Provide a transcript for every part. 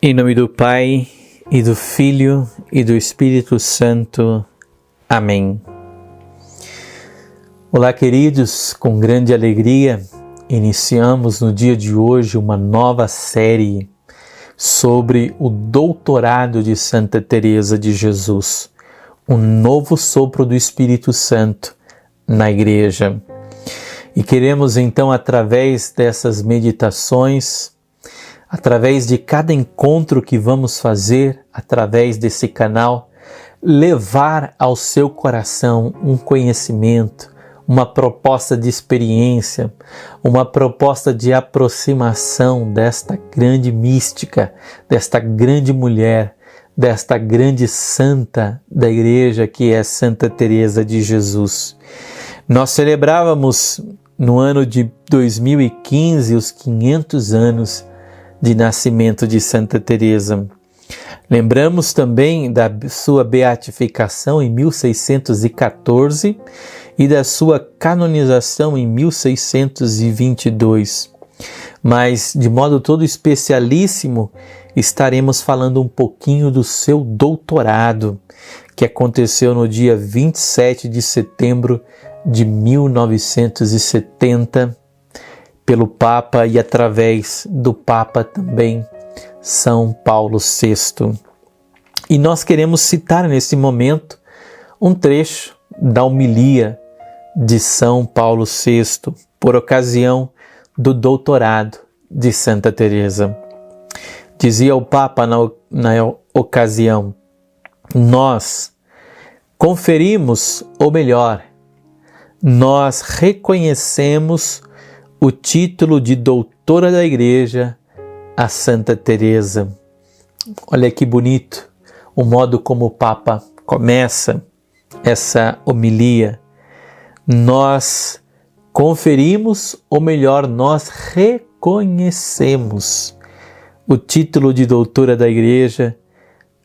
Em nome do Pai, e do Filho, e do Espírito Santo. Amém. Olá, queridos, com grande alegria, iniciamos no dia de hoje uma nova série sobre o doutorado de Santa Teresa de Jesus, um novo sopro do Espírito Santo na Igreja. E queremos então, através dessas meditações, através de cada encontro que vamos fazer, através desse canal, levar ao seu coração um conhecimento, uma proposta de experiência, uma proposta de aproximação desta grande mística, desta grande mulher, desta grande santa da Igreja que é Santa Teresa de Jesus. Nós celebrávamos no ano de 2015 os 500 anos de nascimento de Santa Teresa. Lembramos também da sua beatificação em 1614 e da sua canonização em 1622. Mas, de modo todo especialíssimo, estaremos falando um pouquinho do seu doutorado, que aconteceu no dia 27 de setembro de 1970, pelo Papa e através do Papa também, São Paulo VI. E nós queremos citar nesse momento um trecho da homilia de São Paulo VI, por ocasião do doutorado de Santa Teresa. Dizia o Papa na ocasião: nós conferimos, ou melhor, nós reconhecemos o título de doutora da Igreja a Santa Teresa. Olha que bonito o modo como o Papa começa essa homilia. Nós conferimos, ou melhor, nós reconhecemos o título de doutora da Igreja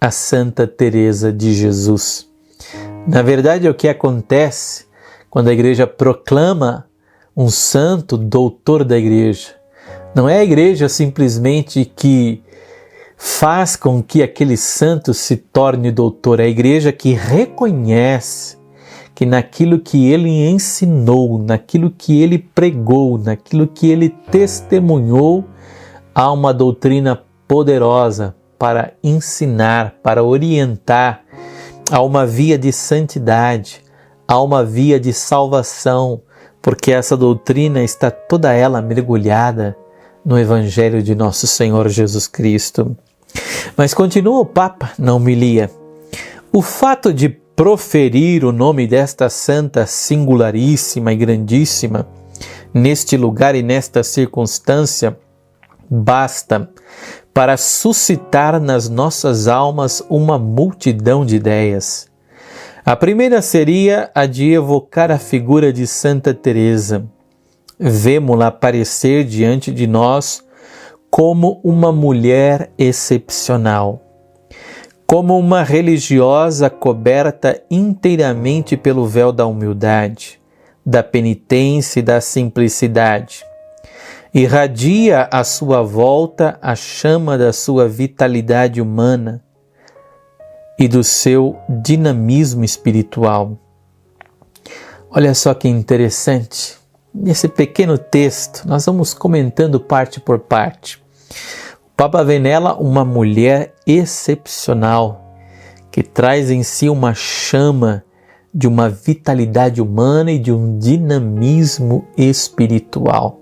a Santa Teresa de Jesus. Na verdade, é o que acontece quando a Igreja proclama um santo doutor da Igreja. Não é a Igreja simplesmente que faz com que aquele santo se torne doutor, é a Igreja que reconhece que naquilo que ele ensinou, naquilo que ele pregou, naquilo que ele testemunhou, há uma doutrina poderosa para ensinar, para orientar, há uma via de santidade, há uma via de salvação, porque essa doutrina está toda ela mergulhada no Evangelho de nosso Senhor Jesus Cristo. Mas continua o Papa na homilia: o fato de proferir o nome desta santa singularíssima e grandíssima, neste lugar e nesta circunstância, basta para suscitar nas nossas almas uma multidão de ideias. A primeira seria a de evocar a figura de Santa Teresa. Vemo-la aparecer diante de nós como uma mulher excepcional, como uma religiosa coberta inteiramente pelo véu da humildade, da penitência e da simplicidade. Irradia à sua volta a chama da sua vitalidade humana e do seu dinamismo espiritual. Olha só que interessante, nesse pequeno texto nós vamos comentando parte por parte. O Papa vê nela uma mulher excepcional, que traz em si uma chama de uma vitalidade humana e de um dinamismo espiritual.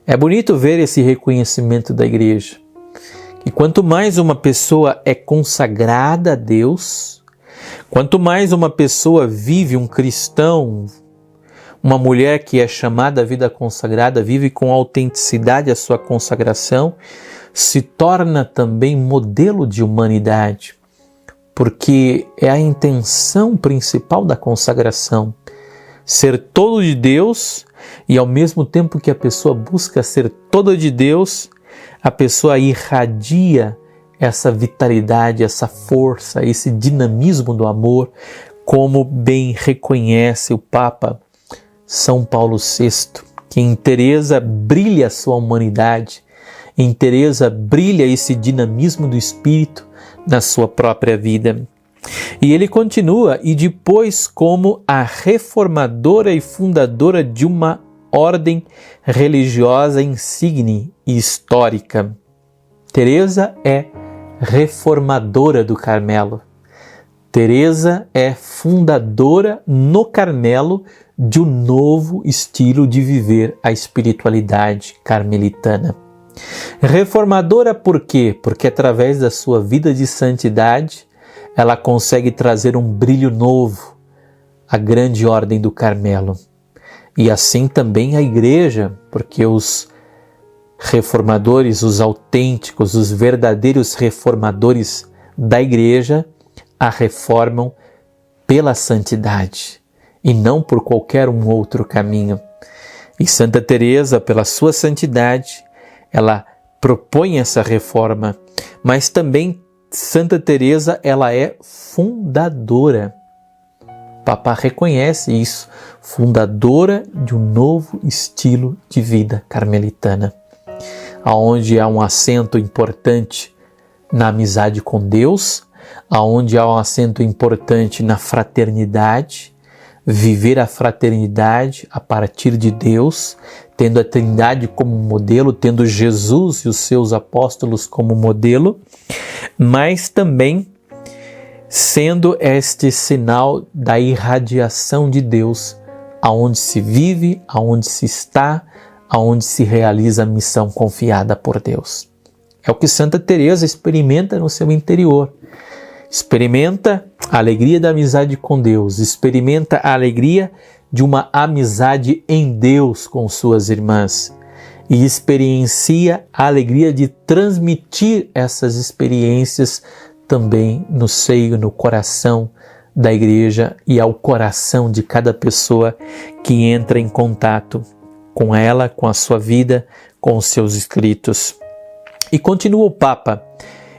É bonito ver esse reconhecimento da Igreja, que quanto mais uma pessoa é consagrada a Deus, quanto mais uma pessoa vive, um cristão, uma mulher que é chamada à vida consagrada, vive com autenticidade a sua consagração, se torna também modelo de humanidade, porque é a intenção principal da consagração, ser todo de Deus, e ao mesmo tempo que a pessoa busca ser toda de Deus, a pessoa irradia essa vitalidade, essa força, esse dinamismo do amor, como bem reconhece o Papa São Paulo VI, que em Teresa brilha a sua humanidade Em Teresa brilha esse dinamismo do espírito na sua própria vida. E ele continua, e depois como a reformadora e fundadora de uma ordem religiosa insigne e histórica. Teresa é reformadora do Carmelo. Teresa é fundadora no Carmelo de um novo estilo de viver a espiritualidade carmelitana. Reformadora por quê? Porque através da sua vida de santidade, ela consegue trazer um brilho novo à grande ordem do Carmelo. E assim também a igreja, porque os reformadores, os autênticos, os verdadeiros reformadores da igreja, a reformam pela santidade e não por qualquer outro caminho. E Santa Teresa, pela sua santidade, ela propõe essa reforma, mas também Santa Teresa, ela é fundadora. O Papa reconhece isso, fundadora de um novo estilo de vida carmelitana, aonde há um acento importante na amizade com Deus, aonde há um acento importante na fraternidade, viver a fraternidade a partir de Deus, tendo a Trindade como modelo, tendo Jesus e os seus apóstolos como modelo, mas também sendo este sinal da irradiação de Deus, aonde se vive, aonde se está, aonde se realiza a missão confiada por Deus. É o que Santa Teresa experimenta no seu interior. Experimenta a alegria da amizade com Deus, experimenta a alegria de uma amizade em Deus com suas irmãs e experiencia a alegria de transmitir essas experiências também no seio, no coração da igreja e ao coração de cada pessoa que entra em contato com ela, com a sua vida, com os seus escritos. E continua o Papa,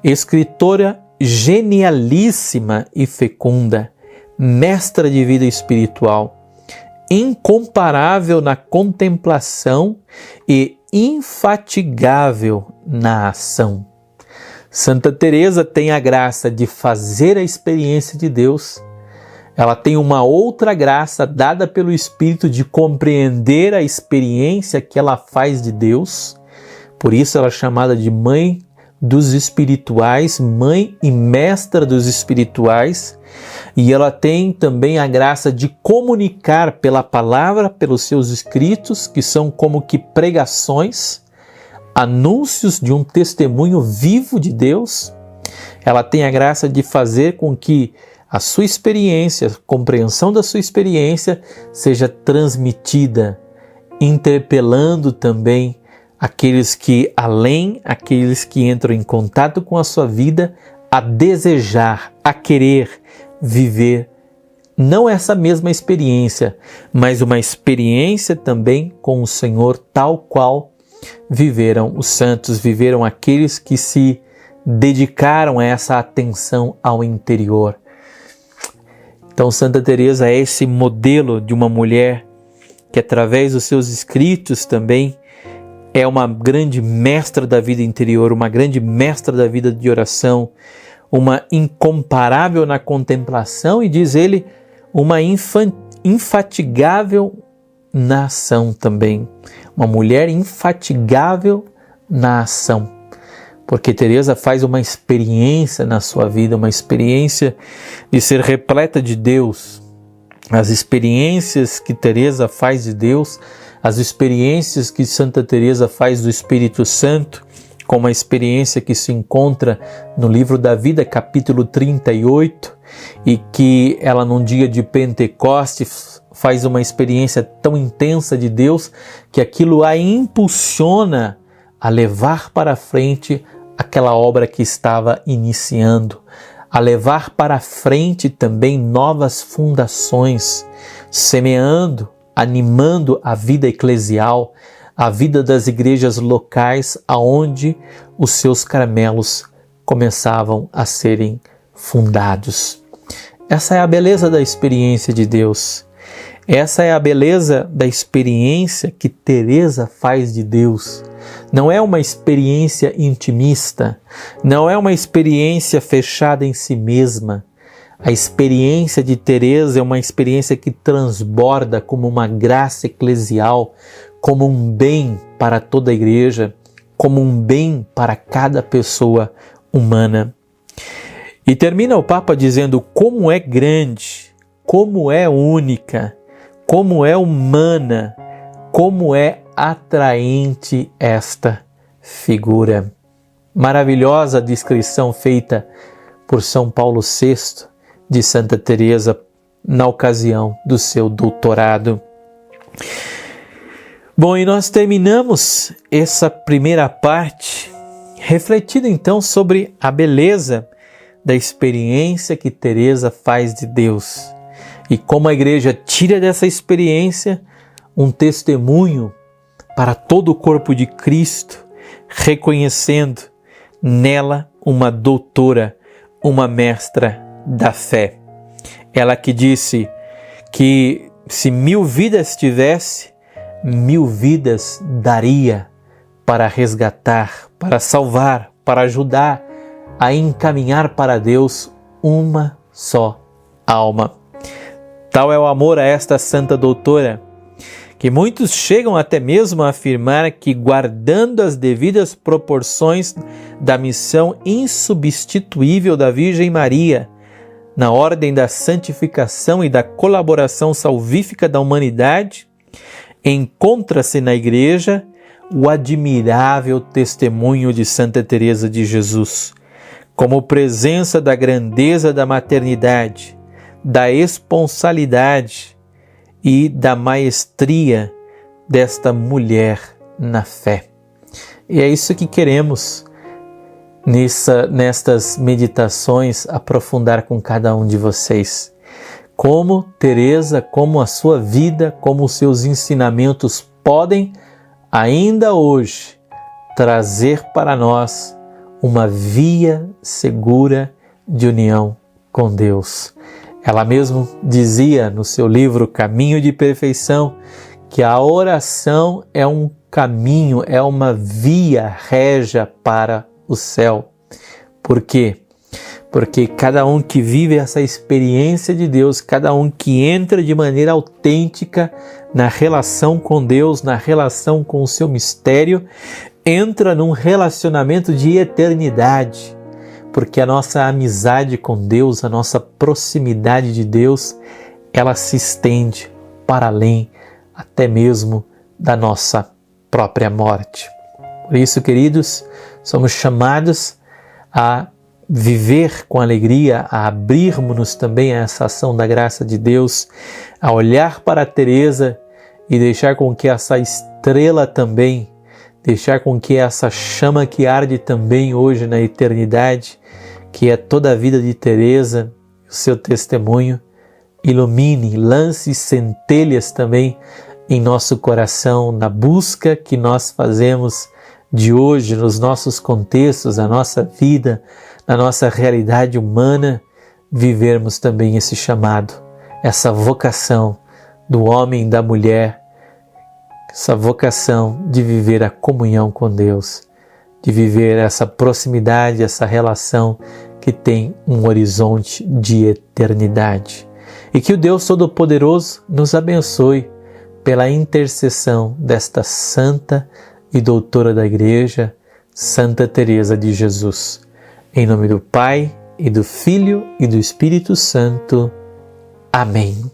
escritora genialíssima e fecunda, mestra de vida espiritual, incomparável na contemplação e infatigável na ação. Santa Teresa tem a graça de fazer a experiência de Deus. Ela tem uma outra graça dada pelo Espírito de compreender a experiência que ela faz de Deus. Por isso ela é chamada de mãe dos espirituais, mãe e mestra dos espirituais, e ela tem também a graça de comunicar pela palavra, pelos seus escritos, que são como que pregações, anúncios de um testemunho vivo de Deus. Ela tem a graça de fazer com que a sua experiência, a compreensão da sua experiência seja transmitida, interpelando também aqueles que entram em contato com a sua vida, a desejar, a querer viver não essa mesma experiência, mas uma experiência também com o Senhor tal qual viveram os santos, viveram aqueles que se dedicaram a essa atenção ao interior. Então Santa Teresa é esse modelo de uma mulher que através dos seus escritos também é uma grande mestra da vida interior, uma grande mestra da vida de oração, uma incomparável na contemplação e, diz ele, uma infatigável na ação também. Uma mulher infatigável na ação. Porque Teresa faz uma experiência na sua vida, uma experiência de ser repleta de Deus. As experiências que Teresa faz de Deus, as experiências que Santa Teresa faz do Espírito Santo, como a experiência que se encontra no livro da vida, capítulo 38, e que ela num dia de Pentecostes faz uma experiência tão intensa de Deus que aquilo a impulsiona a levar para frente aquela obra que estava iniciando, a levar para frente também novas fundações, semeando, animando a vida eclesial, a vida das igrejas locais aonde os seus carmelos começavam a serem fundados. Essa é a beleza da experiência de Deus. Essa é a beleza da experiência que Teresa faz de Deus. Não é uma experiência intimista, não é uma experiência fechada em si mesma. A experiência de Teresa é uma experiência que transborda como uma graça eclesial, como um bem para toda a igreja, como um bem para cada pessoa humana. E termina o Papa dizendo como é grande, como é única, como é humana, como é atraente esta figura. Maravilhosa descrição feita por São Paulo VI de Santa Teresa na ocasião do seu doutorado. Bom, e nós terminamos essa primeira parte refletindo então sobre a beleza da experiência que Teresa faz de Deus e como a igreja tira dessa experiência um testemunho para todo o corpo de Cristo, reconhecendo nela uma doutora, uma mestra da fé. Ela que disse que se 1000 vidas tivesse, 1000 vidas daria para resgatar, para salvar, para ajudar a encaminhar para Deus uma só alma. Tal é o amor a esta santa doutora, que muitos chegam até mesmo a afirmar que, guardando as devidas proporções da missão insubstituível da Virgem Maria, na ordem da santificação e da colaboração salvífica da humanidade, encontra-se na Igreja o admirável testemunho de Santa Teresa de Jesus, como presença da grandeza da maternidade, da esponsalidade e da maestria desta mulher na fé. E é isso que queremos nestas meditações aprofundar com cada um de vocês. Como Teresa, como a sua vida, como os seus ensinamentos podem, ainda hoje, trazer para nós uma via segura de união com Deus. Ela mesmo dizia no seu livro Caminho de Perfeição que a oração é um caminho, é uma via régia para o céu. Por quê? Porque cada um que vive essa experiência de Deus, cada um que entra de maneira autêntica na relação com Deus, na relação com o seu mistério, entra num relacionamento de eternidade. Porque a nossa amizade com Deus, a nossa proximidade de Deus, ela se estende para além até mesmo da nossa própria morte. Por isso, queridos, somos chamados a viver com alegria, a abrirmos-nos também a essa ação da graça de Deus, a olhar para Teresa e deixar com que essa estrela também, deixar com que essa chama que arde também hoje na eternidade, que é toda a vida de Teresa, o seu testemunho, ilumine, lance centelhas também em nosso coração, na busca que nós fazemos de hoje, nos nossos contextos, na nossa vida, na nossa realidade humana, vivermos também esse chamado, essa vocação do homem e da mulher, essa vocação de viver a comunhão com Deus, de viver essa proximidade, essa relação que tem um horizonte de eternidade. E que o Deus Todo-Poderoso nos abençoe pela intercessão desta santa e doutora da Igreja, Santa Teresa de Jesus. Em nome do Pai, e do Filho, e do Espírito Santo. Amém.